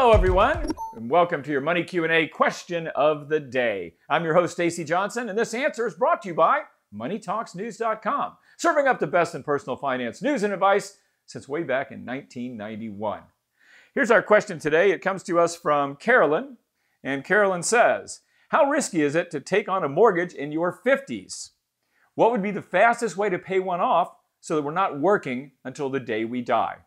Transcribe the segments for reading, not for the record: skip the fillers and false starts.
Hello everyone, and welcome to your Money Q&A question of the day. I'm your host, Stacy Johnson, and this answer is brought to you by MoneyTalksNews.com, serving up the best in personal finance news and advice since way back in 1991. Here's our question today. It comes to us from Carolyn, and Carolyn says, how risky is it to take on a mortgage in your 50s? What would be the fastest way to pay one off so that we're not working until the day we die?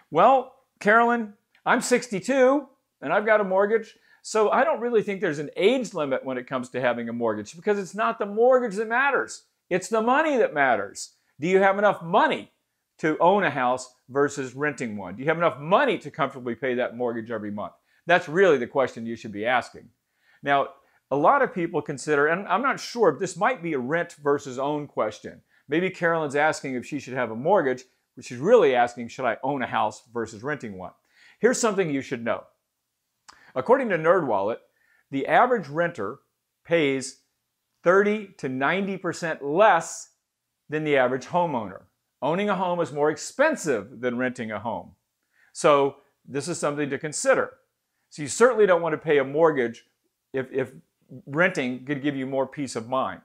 Well, Carolyn, I'm 62 and I've got a mortgage, so I don't really think there's an age limit when it comes to having a mortgage because it's not the mortgage that matters. It's the money that matters. Do you have enough money to own a house versus renting one? Do you have enough money to comfortably pay that mortgage every month? That's really the question you should be asking. Now, a lot of people consider, and I'm not sure, this might be a rent versus own question. Maybe Carolyn's asking if she should have a mortgage, but she's really asking, should I own a house versus renting one? Here's something you should know. According to NerdWallet, the average renter pays 30 to 90% less than the average homeowner. Owning a home is more expensive than renting a home. So this is something to consider. So you certainly don't want to pay a mortgage if renting could give you more peace of mind.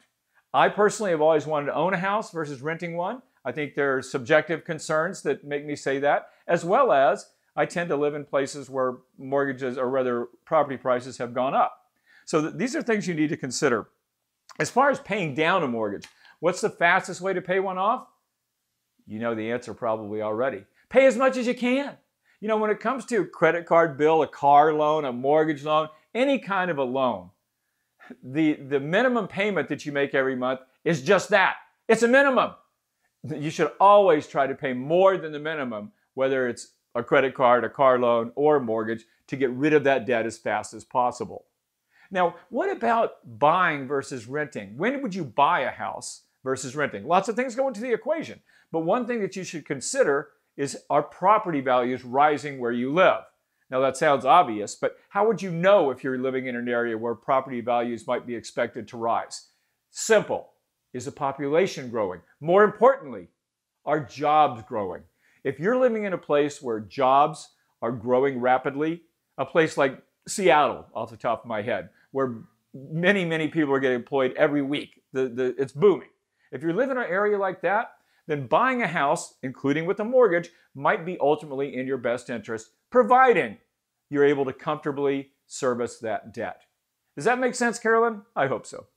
I personally have always wanted to own a house versus renting one. I think there are subjective concerns that make me say that, as well as I tend to live in places where mortgages, or rather property prices, have gone up. So these are things you need to consider. As far as paying down a mortgage, what's the fastest way to pay one off? You know the answer probably already. Pay as much as you can. You know, when it comes to a credit card bill, a car loan, a mortgage loan, any kind of a loan, the minimum payment that you make every month is just that. It's a minimum. You should always try to pay more than the minimum, whether it's a credit card, a car loan, or a mortgage, to get rid of that debt as fast as possible. Now, what about buying versus renting? When would you buy a house versus renting? Lots of things go into the equation, but one thing that you should consider is, are property values rising where you live? Now, that sounds obvious, but how would you know if you're living in an area where property values might be expected to rise? Simple. Is the population growing? More importantly, are jobs growing? If you're living in a place where jobs are growing rapidly, a place like Seattle, off the top of my head, where many, many people are getting employed every week, it's booming. If you live in an area like that, then buying a house, including with a mortgage, might be ultimately in your best interest, providing you're able to comfortably service that debt. Does that make sense, Carolyn? I hope so.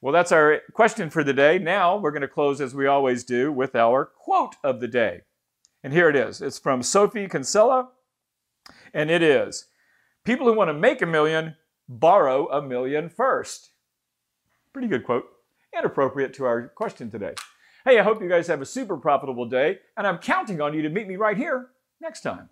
Well, that's our question for the day. Now we're going to close, as we always do, with our quote of the day. And here it is. It's from Sophie Kinsella, and it is, people who want to make $1 million, borrow $1 million first. Pretty good quote, and appropriate to our question today. Hey, I hope you guys have a super profitable day, and I'm counting on you to meet me right here next time.